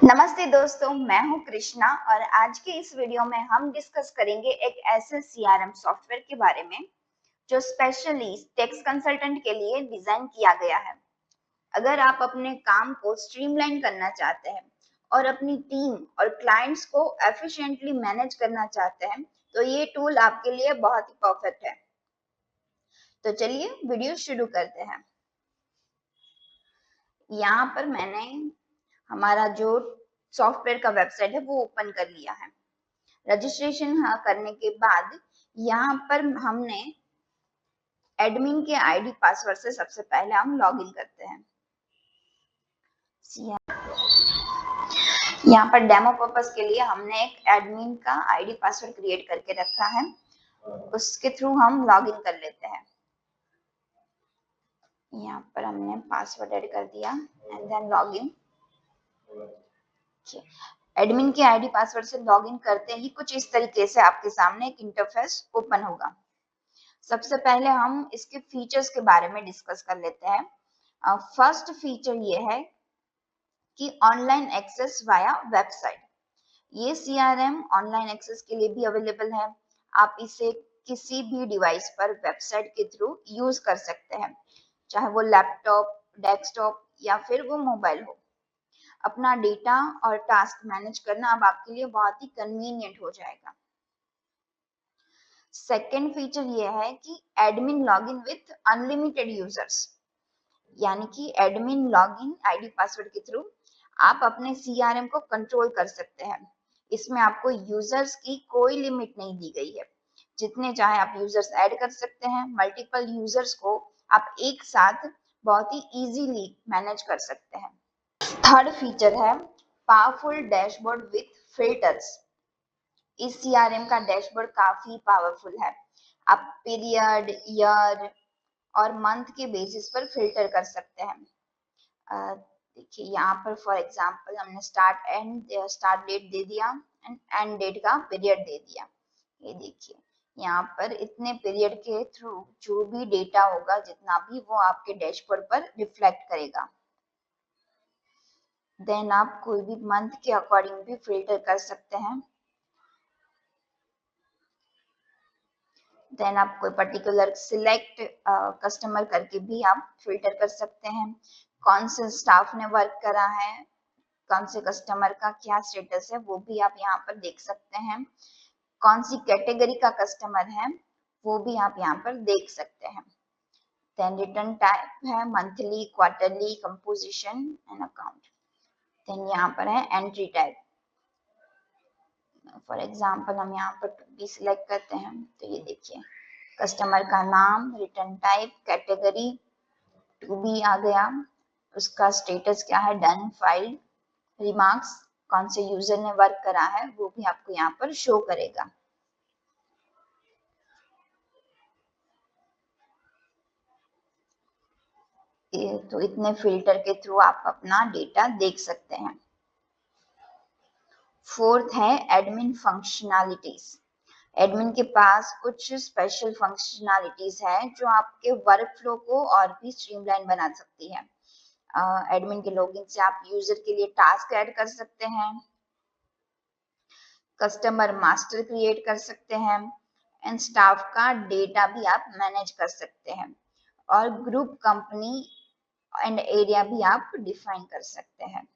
नमस्ते दोस्तों, मैं हूं कृष्णा और आज के इस वीडियो में हम डिस्कस करेंगे एक ऐसे सीआरएम सॉफ्टवेयर के बारे में जो स्पेशली टैक्स कंसल्टेंट के लिए डिजाइन किया गया है। अगर आप अपने काम को स्ट्रीमलाइन करना चाहते हैं और अपनी टीम और क्लाइंट्स को एफिशिएंटली मैनेज करना चाहते हैं तो ये टूल आपके लिए बहुत ही परफेक्ट है। तो चलिए वीडियो शुरू करते हैं। यहाँ पर मैंने हमारा जो सॉफ्टवेयर का वेबसाइट है वो ओपन कर लिया है। रजिस्ट्रेशन करने के बाद यहाँ पर हमने एडमिन के आईडी पासवर्ड से सबसे पहले हम लॉगिन करते हैं। यहाँ पर डेमो पर्पस के लिए हमने एक एडमिन का आईडी पासवर्ड क्रिएट करके रखा है, उसके थ्रू हम लॉगिन कर लेते हैं। यहाँ पर हमने पासवर्ड ऐड कर दिया एंड देन लॉगिन। एडमिन के आईडी पासवर्ड से लॉगिन करते ही कुछ इस तरीके से आपके सामने एक इंटरफेस ओपन होगा। सबसे पहले हम इसके फीचर्स के बारे में डिस्कस कर लेते हैं। फर्स्ट फीचर ये है कि ऑनलाइन एक्सेस वाया वेबसाइट। ये सीआरएम ऑनलाइन एक्सेस के लिए भी अवेलेबल है। आप इसे किसी भी डिवाइस पर वेबसाइट के थ्रू यूज कर सकते हैं, चाहे वो लैपटॉप, डेस्कटॉप या फिर वो मोबाइल हो। अपना डेटा और टास्क मैनेज करना अब आपके लिए बहुत ही कन्वीनियंट हो जाएगा। सेकेंड फीचर ये है कि admin login with unlimited users, यानी कि एडमिन लॉगिन आईडी पासवर्ड के थ्रू आप अपने सीआरएम को कंट्रोल कर सकते हैं। इसमें आपको यूजर्स की कोई लिमिट नहीं दी गई है, जितने चाहे आप यूजर्स ऐड कर सकते हैं। मल्टीपल यूजर्स को आप एक साथ बहुत ही इजीली मैनेज कर सकते हैं। थर्ड फीचर है पावरफुल डैशबोर्ड विथ फिल्टर्स। इस सीआरएम का डैशबोर्ड काफी पावरफुल है। आप पीरियड, ईयर और मंथ के बेसिस पर फिल्टर कर सकते हैं। देखिए यहाँ पर फॉर एग्जांपल हमने स्टार्ट डेट दे दिया एंड एंड डेट का पीरियड दे दिया। ये देखिए यहाँ पर इतने पीरियड के थ्रू जो भी डेटा होगा, जितना भी, वो आपके डैशबोर्ड पर रिफ्लेक्ट करेगा। देन आप कोई भी मंथ के अकॉर्डिंग भी फिल्टर कर सकते हैं। देन आप कोई पर्टिकुलर सिलेक्ट कस्टमर करके भी आप फिल्टर कर सकते हैं। कौन से स्टाफ ने वर्क करा है, कौन से कस्टमर का क्या स्टेटस है, वो भी आप यहाँ पर देख सकते हैं। कौन सी कैटेगरी का कस्टमर है वो भी आप यहाँ पर देख सकते हैं। देन रिटर्न टाइप है monthly, quarterly, composition and account. Then यहाँ पर है एंट्री टाइप। फॉर एग्जाम्पल हम यहाँ पर भी सिलेक्ट करते हैं तो ये देखिए कस्टमर का नाम, return type, category, two B आ गया, उसका स्टेटस क्या है, डन, फाइल, रिमार्क्स, कौन से यूजर ने वर्क करा है वो भी आपको यहाँ पर शो करेगा। तो इतने फिल्टर के थ्रू आप अपना डेटा देख सकते हैं। फोर्थ है एडमिन फंक्शनैलिटीज। एडमिन के पास कुछ स्पेशल फंक्शनैलिटीज है जो आपके वर्क फ्लो को और भी स्ट्रीमलाइन बना सकती है। एडमिन के लॉगिन से आप यूजर के लिए टास्क ऐड कर सकते हैं, कस्टमर मास्टर क्रिएट कर सकते हैं एंड स्टाफ का डेटा भी आप मैनेज कर सकते हैं, और ग्रुप, कंपनी एंड एरिया भी आप डिफाइन कर सकते हैं।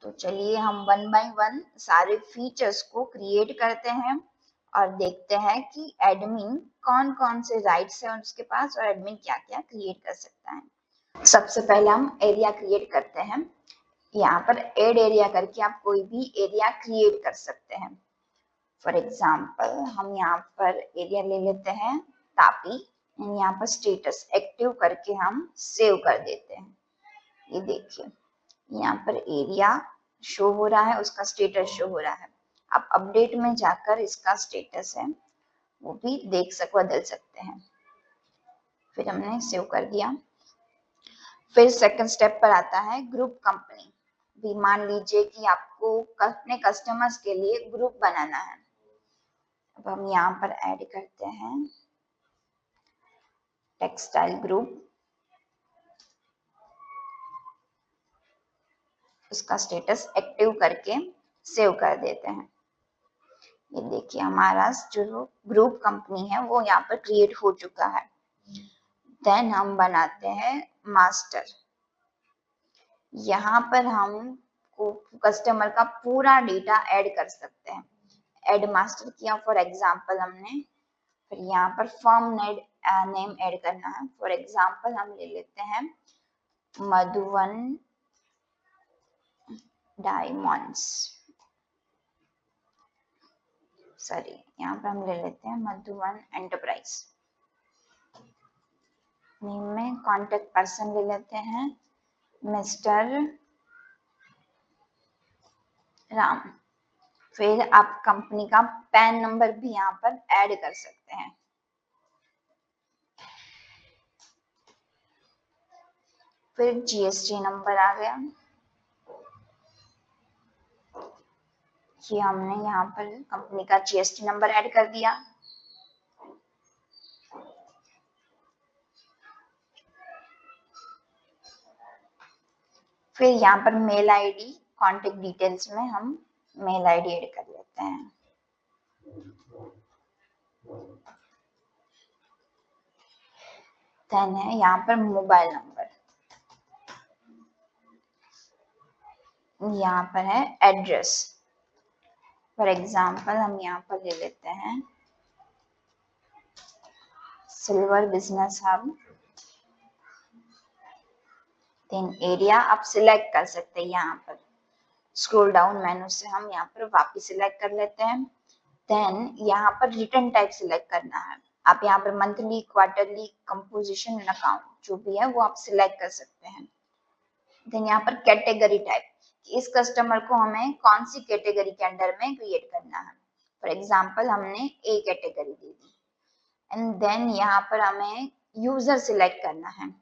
तो चलिए हम वन बाय वन सारे फीचर्स को क्रिएट करते हैं और देखते हैं कि एडमिन कौन कौन से राइट्स है उसके पास और एडमिन क्या क्या क्रिएट कर सकता है। सबसे पहले हम एरिया क्रिएट करते हैं। यहाँ पर एड एरिया करके आप कोई भी एरिया क्रिएट कर सकते हैं। फॉर एग्जाम्पल हम यहाँ पर एरिया ले लेते हैं तापी, यहाँ पर स्टेटस एक्टिव करके हम सेव कर देते हैं। ये देखिए यहाँ पर एरिया शो हो रहा है, उसका स्टेटस शो हो रहा है। आप अपडेट में जाकर इसका स्टेटस है वो भी बदल सकते हैं। फिर हमने सेव कर दिया। फिर सेकंड स्टेप पर आता है ग्रुप कंपनी। भी मान लीजिए कि आपको अपने कस्टमर्स के लिए ग्रुप बनाना है। अब हम यहाँ पर ऐड करते हैं टेक्सटाइल ग्रुप। उसका स्टेटस एक्टिव करके सेव कर देते हैं। ये देखिए हमारा जो ग्रुप कंपनी है वो यहाँ पर क्रिएट हो चुका है। देन हम बनाते हैं मास्टर। यहाँ पर हम कस्टमर का पूरा डेटा ऐड कर सकते हैं। ऐड मास्टर किया फॉर एग्जांपल हमने, फिर यहाँ पर फर्म नेम ऐड करना है। फॉर एग्जांपल हम ले लेते हैं मधुवन डायमंड्स, सॉरी यहाँ पर हम ले लेते हैं मधुवन एंटरप्राइज। नेम में कॉन्टेक्ट पर्सन ले लेते हैं मिस्टर राम। फिर आप कंपनी का पैन नंबर भी यहाँ पर ऐड कर सकते हैं। फिर जीएसटी नंबर आ गया, ये हमने यहाँ पर कंपनी का जीएसटी नंबर ऐड कर दिया। फिर यहाँ पर मेल आईडी, कॉन्टेक्ट डिटेल्स में हम मेल आईडी ऐड कर लेते हैं। देन है यहाँ पर मोबाइल नंबर, यहाँ पर है एड्रेस। फॉर एग्जांपल हम यहाँ पर ले लेते हैं silver business hub. Then area आप सिलेक्ट कर सकते हैं, यहाँ पर स्क्रॉल डाउन मेनू से हम यहाँ पर वापस सिलेक्ट कर लेते हैं। देन यहाँ पर रिटर्न टाइप सिलेक्ट करना है। आप यहाँ पर मंथली, क्वार्टरली, कंपोजिशन, अकाउंट जो भी है वो आप सिलेक्ट कर सकते हैं। देन यहाँ पर कैटेगरी टाइप, इस कस्टमर को हमें कौन सी कैटेगरी के अंडर में क्रिएट करना है। फॉर एग्जांपल हमने ए कैटेगरी दे दी। एंड देन यहाँ पर हमें यूजर सिलेक्ट करना है।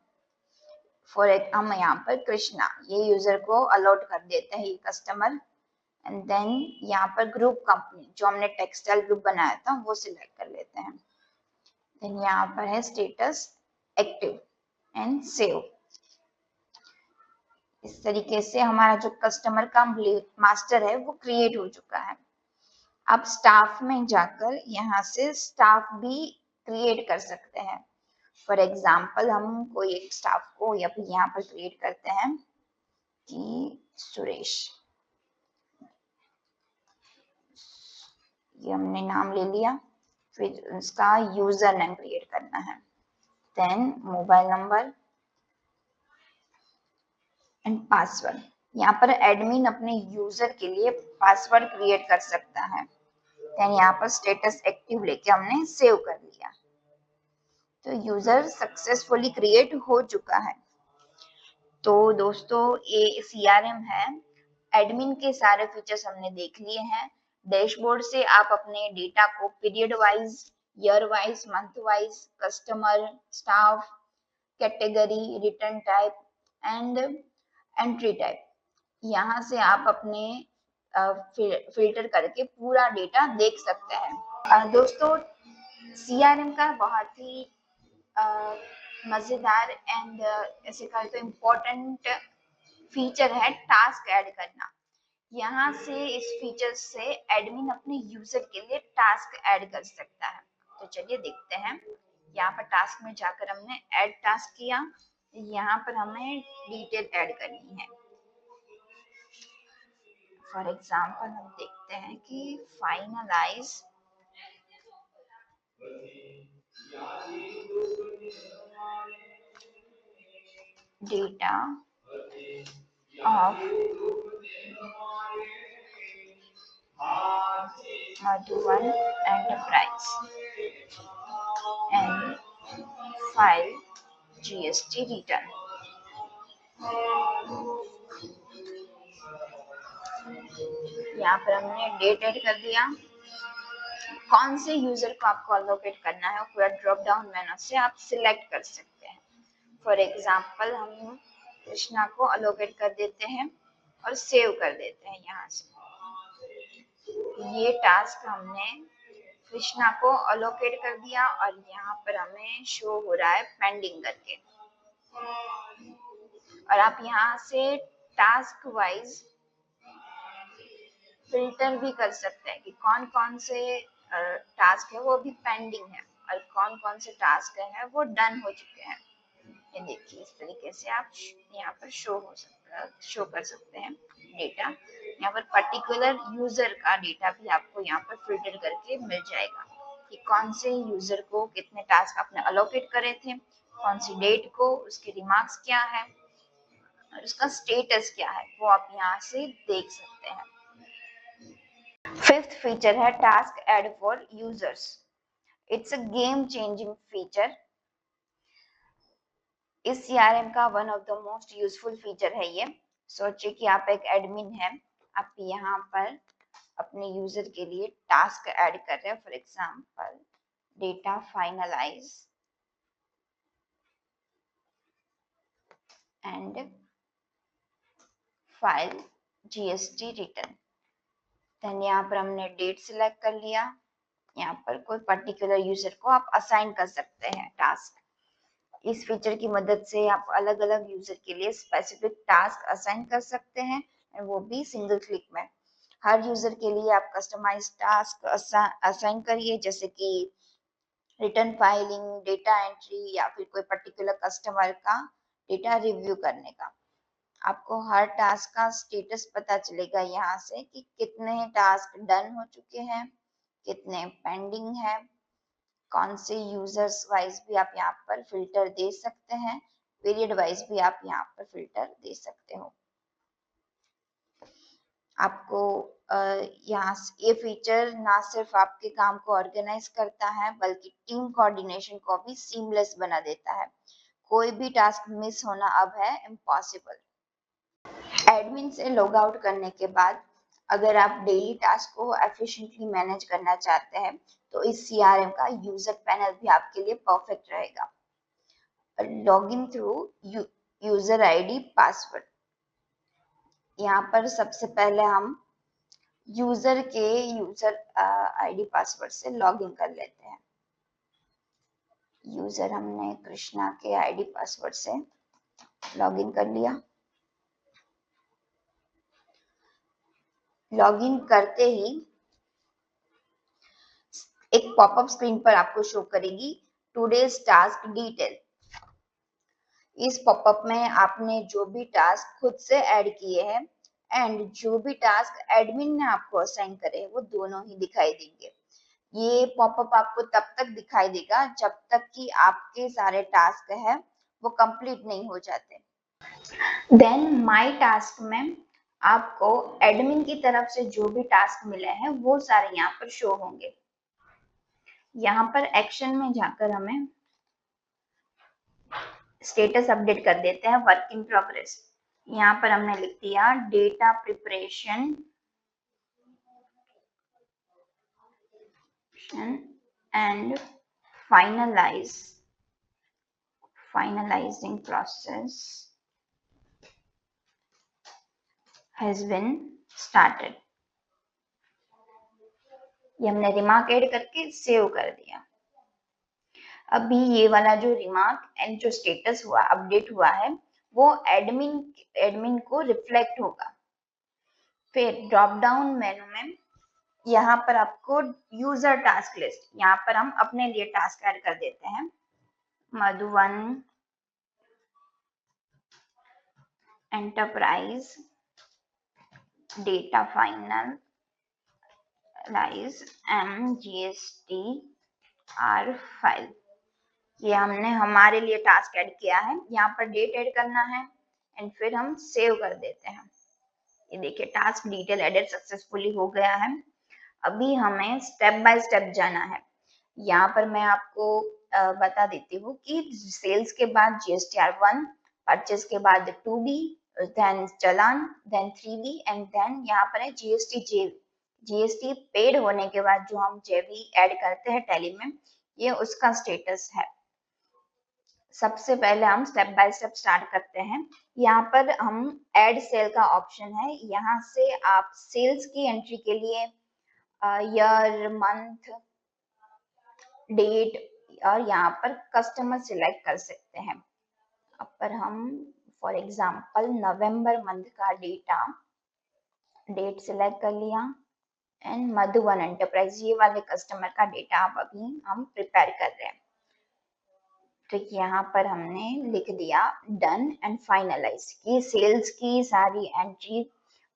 हम यहाँ पर कृष्णा, ये यूजर को अलॉट कर देते हैं ये कस्टमर। एंड देन यहाँ पर ग्रुप कंपनी जो हमने टेक्सटाइल ग्रुप बनाया था वो सिलेक्ट कर लेते हैं। देन यहाँ पर है स्टेटस एक्टिव एंड सेव। इस तरीके से हमारा जो कस्टमर का मास्टर है वो क्रिएट हो चुका है। अब स्टाफ में जाकर यहाँ से स्टाफ भी क्रिएट कर सकते हैं। फॉर एग्जाम्पल हम कोई एक स्टाफ को या फिर यहाँ पर क्रिएट करते हैं कि सुरेश, ये हमने नाम ले लिया। फिर उसका यूजर नेम क्रिएट करना है। Then mobile number and password. यहाँ पर एडमिन अपने यूजर के लिए पासवर्ड क्रिएट कर सकता है। देन यहाँ पर स्टेटस एक्टिव लेके हमने सेव कर लिया, तो यूजर सक्सेसफुली क्रिएट हो चुका है। तो दोस्तों ये सीआरएम है। एडमिन के सारे फीचर्स हमने देख लिए हैं। डैशबोर्ड से आप अपने डेटा को period wise, year wise, month wise, customer, staff, category, return type and entry type, यहाँ से आप अपने फिल्टर करके पूरा डेटा देख सकते हैं। दोस्तों सीआरएम का बहुत ही मजेदार एंड ऐसे कहें तो इम्पोर्टेंट फीचर है टास्क ऐड करना। यहाँ से इस फीचर से एडमिन अपने यूजर के लिए टास्क ऐड कर सकता है। तो चलिए देखते हैं। यहाँ पर टास्क में जाकर हमने ऐड टास्क किया। यहाँ पर हमें डिटेल ऐड करनी है। फॉर एग्जाम्पल हम देखते हैं कि finalise data of Madhuvan enterprise and file GST return. यहाँ पर हमने डेट ऐड कर दिया। कौन से यूजर को आपको अलोकेट करना है पूरा ड्रॉप डाउन मेनू से आप सिलेक्ट कर सकते हैं। फॉर एग्जांपल हम कृष्णा को अलोकेट कर देते हैं और सेव कर देते हैं। यहाँ से ये टास्क हमने कृष्णा को अलोकेट कर दिया और यहाँ पर हमें शो हो रहा है पेंडिंग करके। और आप यहाँ से टास्क वाइज फिल्टर भी कर सकते हैं कि कौन कौन से टास्क है वो अभी पेंडिंग है और कौन कौन से टास्क है वो डन हो चुके हैं। ये देखिए इस तरीके से आप यहाँ पर शो कर सकते हैं डेटा। यहाँ पर पर्टिकुलर यूजर का डेटा भी आपको यहाँ पर फिल्टर करके मिल जाएगा कि कौन से यूजर को कितने टास्क आपने अलोकेट करे थे, कौन सी डेट को, उसके रिमार्क्स क्या है और उसका स्टेटस क्या है, वो आप यहाँ से देख सकते हैं। फिफ्थ फीचर है task add for users. It's a game changing feature. इस सीआरएम का one of the most useful feature है ये। सोचिए कि आप एक एडमिन हैं, आप यहाँ पर अपने यूजर के लिए टास्क ऐड कर रहे हैं। For example data finalise and file GST return. Then यहाँ पर हमने डेट सिलेक्ट कर लिया। यहाँ पर कोई पर्टिकुलर यूजर को आप असाइन कर सकते हैं टास्क। इस फीचर की मदद से आप अलग अलग यूजर के लिए स्पेसिफिक टास्क असाइन कर सकते हैं, वो भी सिंगल क्लिक में। हर यूजर के लिए आप कस्टमाइज टास्क असाइन करिए, जैसे कि रिटर्न फाइलिंग, डेटा एंट्री या फिर कोई पर्टिकुलर कस्टमर का डेटा रिव्यू करने का। आपको हर टास्क का स्टेटस पता चलेगा यहाँ से कि कितने टास्क डन हो चुके हैं, कितने पेंडिंग है। कौन से यूजर्स वाइज भी आप यहाँ पर फिल्टर दे सकते हैं, पीरियड वाइज भी आप यहाँ पर फिल्टर दे सकते हो। आपको यहाँ ये फीचर ना सिर्फ आपके काम को ऑर्गेनाइज करता है बल्कि टीम कोऑर्डिनेशन को भी सीमलेस बना देता है। कोई भी टास्क मिस होना अब है इम्पॉसिबल। एडमिन से लॉग आउट करने के बाद अगर आप डेली टास्क को एफिशिएंटली मैनेज करना चाहते हैं तो इस सीआरएम का यूजर पैनल भी आपके लिए परफेक्ट रहेगा। Login through user ID password. यहाँ पर सबसे पहले हम यूजर आईडी पासवर्ड से लॉगिन कर लेते हैं। यूजर हमने कृष्णा के आईडी पासवर्ड से लॉगिन कर लिया। लॉगिन करते ही एक पॉपअप स्क्रीन पर आपको शो करेगी टुडेज टास्क डिटेल। इस पॉपअप में आपने जो भी टास्क खुद से ऐड किए हैं एंड जो भी टास्क एडमिन ने आपको असाइन करे वो दोनों ही दिखाई देंगे। ये पॉपअप आपको तब तक दिखाई देगा जब तक कि आपके सारे टास्क है वो कंप्लीट नहीं हो जाते। देन माय टास्क में आपको एडमिन की तरफ से जो भी टास्क मिले हैं वो सारे यहाँ पर शो होंगे। यहाँ पर एक्शन में जाकर हमें स्टेटस अपडेट कर देते हैं वर्क इन प्रोग्रेस। यहाँ पर हमने लिख दिया data preparation and finalising process has been started. ये हमने रिमार्क ऐड करके सेव कर दिया। अभी ये वाला जो रिमार्क एंड जो स्टेटस हुआ अपडेट हुआ है वो एडमिन को रिफ्लेक्ट होगा। फिर ड्रॉप डाउन मेनू में यहाँ पर आपको यूजर टास्क लिस्ट, यहाँ पर हम अपने लिए टास्क ऐड कर देते हैं। Madhuvan enterprise data finalise MGST R file. ये हमने हमारे लिए टास्क ऐड किया है। यहाँ पर डेट ऐड करना है एंड फिर हम सेव कर देते हैं। ये देखिए टास्क डिटेल एडेड सक्सेसफुली हो गया है। अभी हमें स्टेप बाय स्टेप जाना है। यहाँ पर मैं आपको बता देती हूँ कि सेल्स के बाद GSTR 1, परचेज के बाद 2B, then challan, then 3B and then यहाँ पर है GST पेड होने के बाद जो हम JV ऐड करते हैं टैली में, ये उसका स्टेटस है। सबसे पहले हम स्टेप बाय स्टेप स्टार्ट करते हैं। यहाँ पर हम ऐड सेल का ऑप्शन है, यहाँ से आप सेल्स की एंट्री के लिए ईयर, मंथ, डेट और यहाँ पर कस्टमर सिलेक्ट कर सकते हैं। अब पर हम फॉर एग्जाम्पल नवंबर मंथ का डेट सिलेक्ट कर लिया एंड मधुवन एंटरप्राइज ये वाले कस्टमर का डेटा आप अभी हम प्रिपेयर कर रहे हैं। तो यहाँ पर हमने लिख दिया डन एंड फाइनलाइज की सेल्स की सारी एंट्री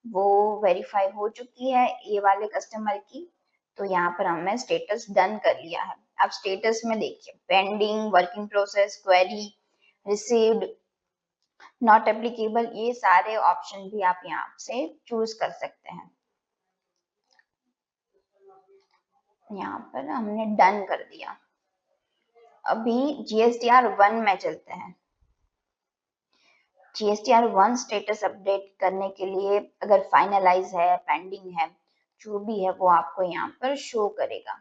वो वेरीफाई हो चुकी है ये वाले कस्टमर की। तो यहाँ पर हमने स्टेटस डन कर लिया है। अब स्टेटस में देखिए pending, working process, query, received, not applicable, ये सारे ऑप्शन भी आप यहाँ से चूज कर सकते हैं। यहाँ पर हमने डन कर दिया। अभी GSTR 1 में चलते हैं। GSTR 1 स्टेटस अपडेट करने के लिए अगर फाइनलाइज है, पेंडिंग है, जो भी है वो आपको यहाँ पर शो करेगा।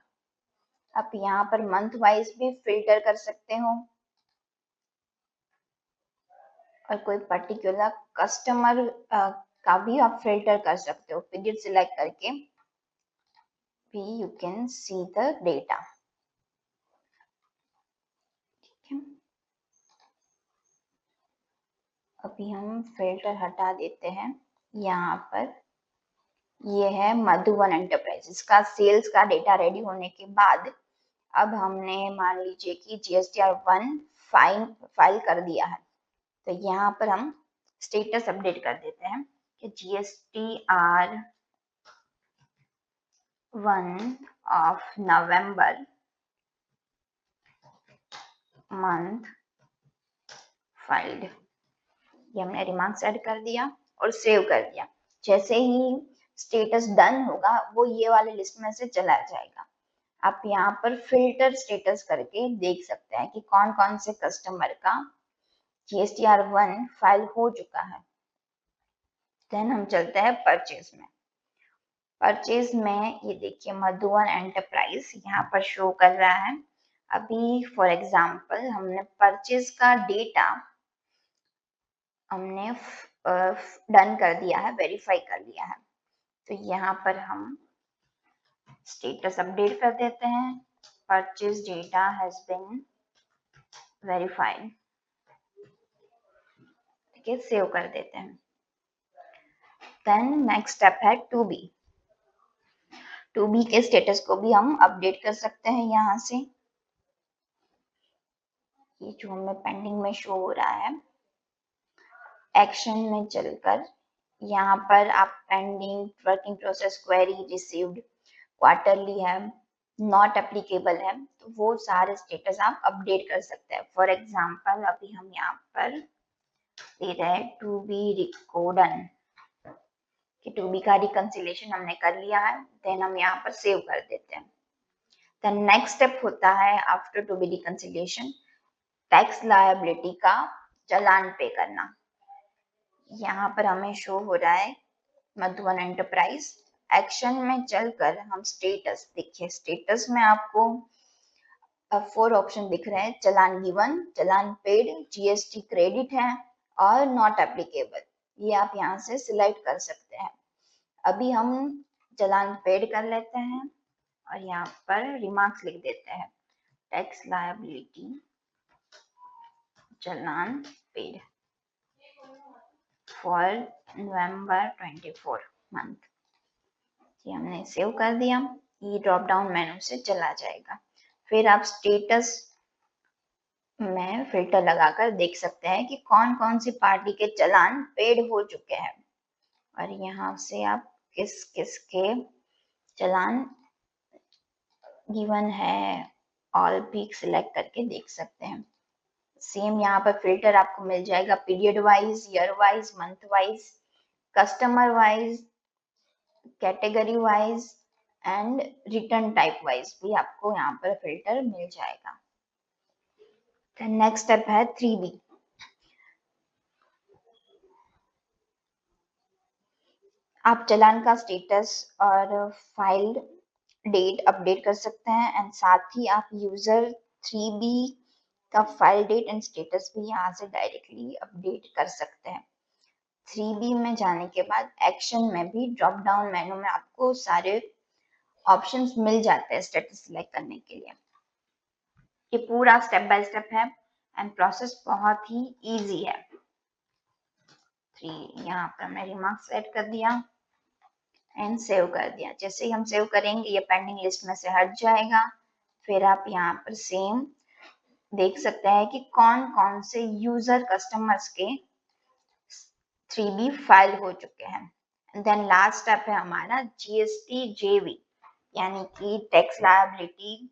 आप यहाँ पर मंथ वाइज भी फिल्टर कर सकते हो और कोई पर्टिकुलर कस्टमर का भी आप फिल्टर कर सकते हो। पीरियड सिलेक्ट करके भी you can see the data. ठीक है, अभी हम फिल्टर हटा देते हैं। यहाँ पर ये है मधुवन एंटरप्राइजेस का सेल्स का डेटा रेडी होने के बाद अब हमने मान लीजिए कि GSTR 1 फाइल कर दिया है। तो यहाँ पर हम स्टेटस अपडेट कर देते हैं कि GSTR 1 of November month filed. ये हमने रिमार्क्स ऐड कर दिया और सेव कर दिया। जैसे ही स्टेटस डन होगा वो ये वाले लिस्ट में से चला जाएगा। आप यहाँ पर फिल्टर स्टेटस करके देख सकते हैं कि कौन कौन से कस्टमर का GSTR 1 फाइल हो चुका है। देन हम चलते हैं परचेज में। परचेज में ये देखिए मधुवन एंटरप्राइज यहाँ पर शो कर रहा है। अभी फॉर एग्जांपल हमने परचेज का डेटा हमने डन कर दिया है, वेरीफाई कर लिया है। तो यहाँ पर हम स्टेटस अपडेट कर देते हैं, purchase data has been verified. ठीक है, सेव कर देते हैं। देन नेक्स्ट स्टेप है 2B। 2B के स्टेटस को भी हम अपडेट कर सकते हैं यहाँ से। ये जो हमें पेंडिंग में शो हो रहा है, एक्शन में चलकर यहाँ पर आप pending, working process, query, received, quarterly है, नॉट एप्लीकेबल है, तो वो सारे स्टेटस आप अपडेट कर सकते हैं। फॉर एग्जांपल अभी हम यहाँ पर दे रहे हैं 2B रिकॉर्डन कि 2B का रिकंसिलेशन हमने कर लिया है। देन हम यहाँ पर सेव कर देते हैं। देन नेक्स्ट स्टेप होता है after 2B reconciliation tax liability का चालान पे करना। यहाँ पर हमें शो हो रहा है मधुवन एंटरप्राइज। एक्शन में चलकर हम स्टेटस देखिए, स्टेटस में आपको 4 ऑप्शन दिख रहे हैं, चालान गिवन, चालान पेड, GST क्रेडिट है और नॉट एप्लीकेबल। ये आप यहाँ से सिलेक्ट कर सकते हैं। अभी हम चालान पेड कर लेते हैं और यहाँ पर रिमार्क्स लिख देते हैं, tax liability challan paid for November 24 month. ये हमने सेव कर दिया। ये ड्रॉप डाउन मेनू से चला जाएगा। फिर आप स्टेटस में फिल्टर लगाकर देख सकते हैं कि कौन कौन सी पार्टी के चालान पेड हो चुके हैं और यहाँ से आप किस किस के चालान गिवन है ऑल भी सिलेक्ट करके देख सकते हैं। सेम यहाँ पर फिल्टर आपको मिल जाएगा period wise, year wise, month wise, customer wise, category wise and return type wise भी आपको यहाँ पर फिल्टर मिल जाएगा। नेक्स्ट स्टेप है 3B। आप चालान का स्टेटस और फाइल डेट अपडेट कर सकते हैं एंड साथ ही आप यूजर 3B का फाइल डेट एंड स्टेटस भी यहाँ से डायरेक्टली अपडेट कर सकते हैं। 3B में जाने के बाद एक्शन में भी ड्रॉप डाउन मेनू में आपको सारे ऑप्शंस मिल जाते हैं स्टेटस सिलेक्ट करने के लिए। ये पूरा स्टेप बाय स्टेप है एंड प्रोसेस बहुत ही इजी है। 3। यहाँ पर हमने रिमार्क्स ऐड कर दिया एंड सेव कर दिया। जैसे ही हम सेव करेंगे ये पेंडिंग लिस्ट में से हट जाएगा। फिर आप यहाँ पर सेम देख सकते हैं कि कौन कौन से यूजर कस्टमर्स के 3B फाइल हो चुके हैं। देन लास्ट स्टेप है हमारा GST JV, यानी कि टैक्स लायबिलिटी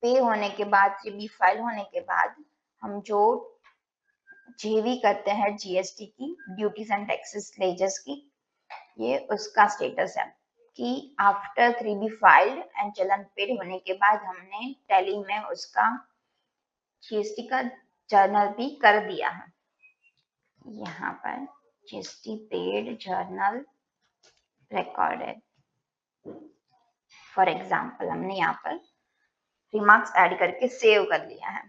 पे होने के बाद 3B फाइल होने के बाद हम जो JV करते हैं GST की, ड्यूटीज एंड टैक्सेस लेजर्स की, ये उसका स्टेटस है कि आफ्टर 3B फाइल्ड एंड चलन पेड होने के बाद हमने टैली में उसका GST का जर्नल भी कर दिया है। यहाँ पर GST paid journal recorded, for example हमने यहाँ पर रिमार्क्स ऐड करके सेव कर लिया है।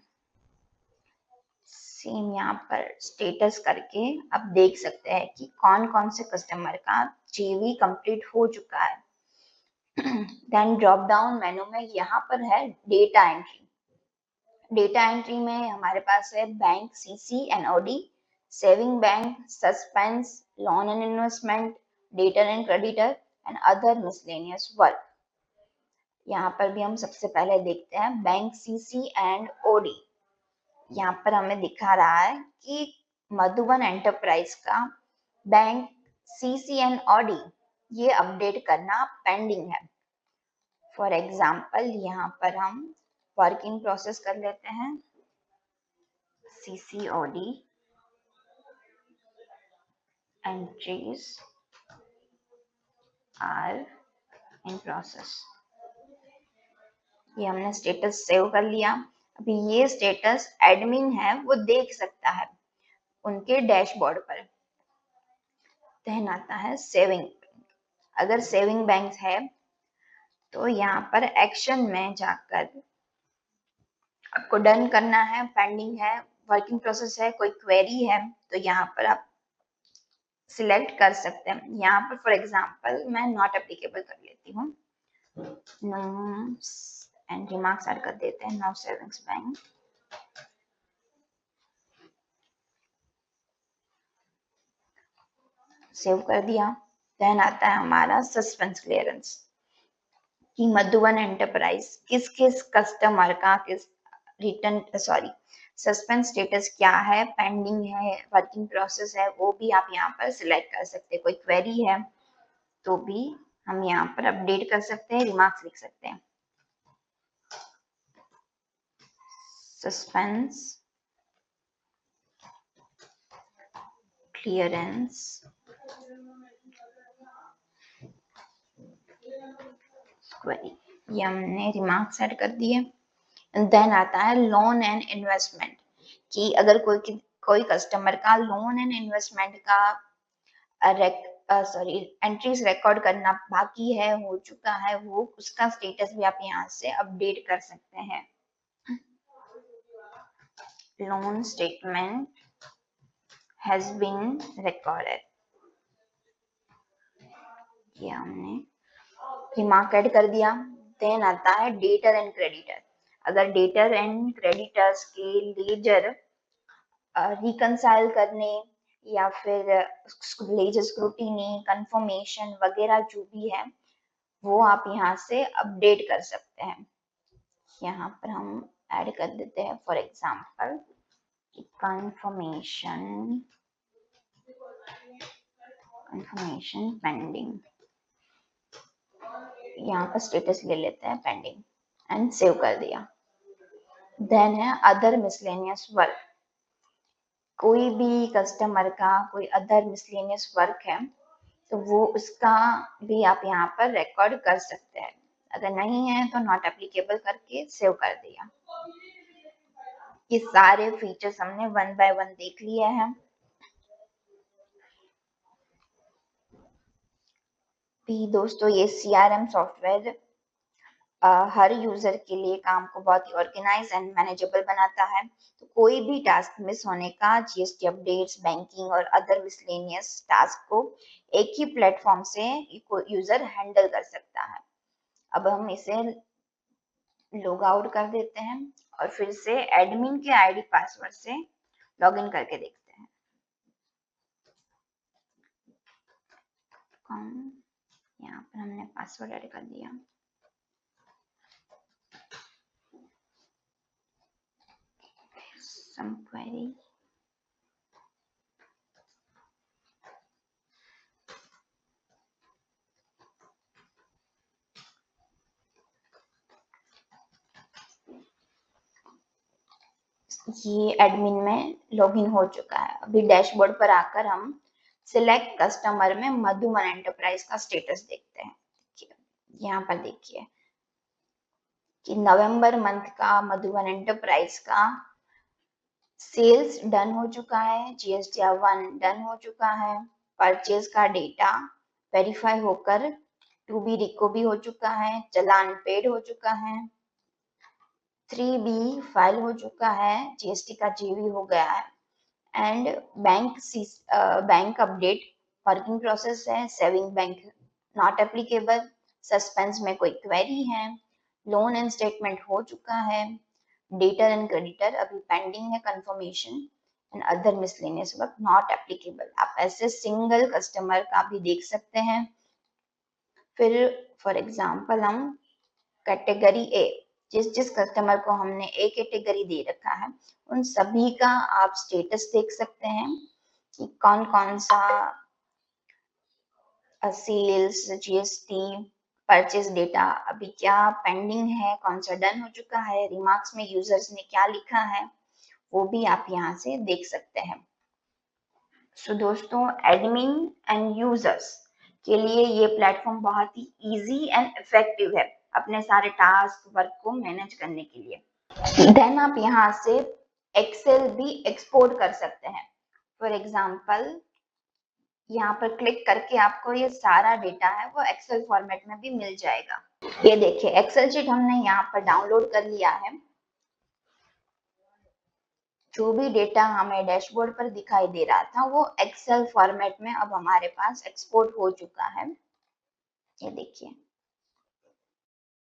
सेम यहाँ पर स्टेटस करके अब देख सकते हैं कि कौन कौन से कस्टमर का JV कंप्लीट हो चुका है। देन ड्रॉप डाउन मेनू में यहाँ पर है डेटा एंट्री। डेटा एंट्री में हमारे पास है bank CC NOD, saving bank, suspense, loan and investment, debtor and creditor and other miscellaneous work. यहाँ पर भी हम सबसे पहले देखते हैं बैंक CC एंड OD। यहाँ पर हमें दिखा रहा है कि मधुबन एंटरप्राइज का बैंक CC एंड OD ये अपडेट करना पेंडिंग है। फॉर एग्जाम्पल यहाँ पर हम वर्क इन प्रोसेस कर लेते हैं, CC OD entries are in process। ये हमने स्टेटस सेव कर लिया। अभी ये स्टेटस एडमिन है वो देख सकता है उनके डैशबोर्ड पर। देन आता है सेविंग। अगर सेविंग बैंक है तो यहाँ पर एक्शन में जाकर आपको डन करना है, पेंडिंग है, वर्किंग प्रोसेस है, कोई क्वेरी है तो यहाँ पर आप सिलेक्ट कर सकते हैं। यहाँ पर फॉर एग्जांपल मैं नॉट एप्लीकेबल कर लेती हूँ, एंड रिमार्क्स ऐड कर देते हैं, नो सेविंग्स बैंक। सेव कर दिया। देन आता है हमारा सस्पेंस क्लियरेंस कि मधुबन एंटरप्राइज किस किस कस्टमर का किस रिटर्न सस्पेंस स्टेटस क्या है, पेंडिंग है, वर्किंग प्रोसेस है, वो भी आप यहाँ पर सिलेक्ट कर सकते हैं। कोई क्वेरी है तो भी हम यहाँ पर अपडेट कर सकते हैं, रिमार्क्स लिख सकते हैं। सस्पेंस क्लियरेंस क्वेरी, ये हमने रिमार्क्स ऐड कर दिए। देन आता है लोन एंड इन्वेस्टमेंट कि अगर कोई कस्टमर का लोन एंड इन्वेस्टमेंट का एंट्रीज रिकॉर्ड करना बाकी है, हो चुका है, वो उसका स्टेटस भी आप यहाँ से अपडेट कर सकते हैं। Loan statement has been recorded, ये हमने रिमार्क ऐड कर दिया। देन आता है डेटर एंड क्रेडिटर। अगर डेटर एंड क्रेडिटर्स के लेजर रिकंसाइल करने या फिर लेजर स्क्रूटिनी, कंफर्मेशन वगैरह जो भी है वो आप यहाँ से अपडेट कर सकते हैं। यहाँ पर हम ऐड कर देते हैं फॉर एग्जांपल कंफर्मेशन पेंडिंग, यहाँ पर स्टेटस ले लेते हैं पेंडिंग एंड सेव कर दिया। देन है अदर मिसलेनियस वर्क। कोई भी कस्टमर का कोई अदर मिसलेनियस वर्क है तो वो उसका भी आप यहाँ पर रिकॉर्ड कर सकते हैं। अगर नहीं है तो नॉट एप्लीकेबल करके सेव कर दिया। ये सारे फीचर्स हमने 1 बाय 1 देख लिए हैं। भी दोस्तों ये CRM सॉफ्टवेयर हर यूजर के लिए काम को बहुत ही ऑर्गेनाइज एंड मैनेजेबल बनाता है। तो कोई भी टास्क मिस होने का, GST अपडेट्स, बैंकिंग और अदर मिसलेनियस टास्क को एक ही प्लेटफॉर्म से यूजर हैंडल कर सकता है। अब हम इसे लॉग आउट कर देते हैं और फिर से एडमिन के ID पासवर्ड से लॉगिन करके देखते हैं। यहाँ पर हमने पासवर्ड ऐड कर दिया। Some query। ये एडमिन में लॉगिन हो चुका है। अभी डैशबोर्ड पर आकर हम सिलेक्ट कस्टमर में मधुबन एंटरप्राइज का स्टेटस देखते हैं। यहाँ पर देखिए कि नवंबर मंथ का मधुबन एंटरप्राइज का सेल्स डन हो चुका है, GSTR 1 डन हो चुका है, परचेज का डेटा वेरीफाई होकर टू बी रिको भी हो चुका है, चालान पेड हो चुका है, 3B फाइल हो चुका है, GST का JV हो गया है and bank update working process है, saving bank not applicable, suspense में कोई क्वेरी है, लोन एंड स्टेटमेंट हो चुका है, डेटर एंड क्रेडिटर अभी पेंडिंग है confirmation and other miscellaneous work not applicable. आप ऐसे सिंगल कस्टमर का भी देख सकते हैं। फिर फॉर एग्जांपल हम कैटेगरी ए, जिस कस्टमर को हमने ए कैटेगरी दे रखा है उन सभी का आप स्टेटस देख सकते हैं कि कौन कौन सा सेल्स, GST, परचेज डेटा अभी क्या पेंडिंग है, कौन सा डन हो चुका है, रिमार्क्स में यूजर्स ने क्या लिखा है, वो भी आप यहाँ से देख सकते हैं। सो दोस्तों, एडमिन एंड यूजर्स के लिए ये प्लेटफॉर्म बहुत ही इजी एंड इफेक्टिव है अपने सारे टास्क वर्क को मैनेज करने के लिए। देन आप यहाँ से एक्सेल भी एक्सपोर्ट कर सकते हैं। फॉर एग्जाम्पल यहाँ पर क्लिक करके आपको ये सारा डेटा है वो एक्सेल फॉर्मेट में भी मिल जाएगा। ये देखिए एक्सेल शीट हमने यहाँ पर डाउनलोड कर लिया है। जो भी डेटा हमें डैशबोर्ड पर दिखाई दे रहा था वो एक्सेल फॉर्मेट में अब हमारे पास एक्सपोर्ट हो चुका है। ये देखिए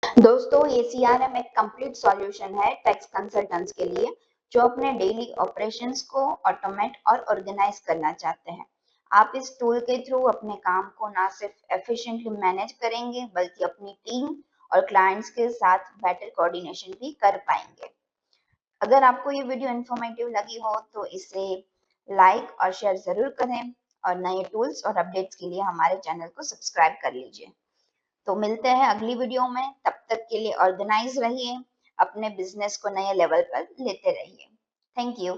दोस्तों, ये CRM एक कंप्लीट सॉल्यूशन है टैक्स कंसल्टेंट्स के लिए जो अपने डेली ऑपरेशंस को ऑटोमेट और ऑर्गेनाइज करना चाहते हैं। आप इस टूल के थ्रू अपने काम को ना सिर्फ एफिशिएंटली मैनेज करेंगे बल्कि अपनी टीम और क्लाइंट्स के साथ बेटर कोऑर्डिनेशन भी कर पाएंगे। अगर आपको ये वीडियो इन्फॉर्मेटिव लगी हो तो इसे लाइक और शेयर जरूर करें और नए टूल्स और अपडेट्स के लिए हमारे चैनल को सब्सक्राइब कर लीजिए। तो मिलते हैं अगली वीडियो में, तब तक के लिए ऑर्गेनाइज रहिए, अपने बिजनेस को नए लेवल पर लेते रहिए। Thank you.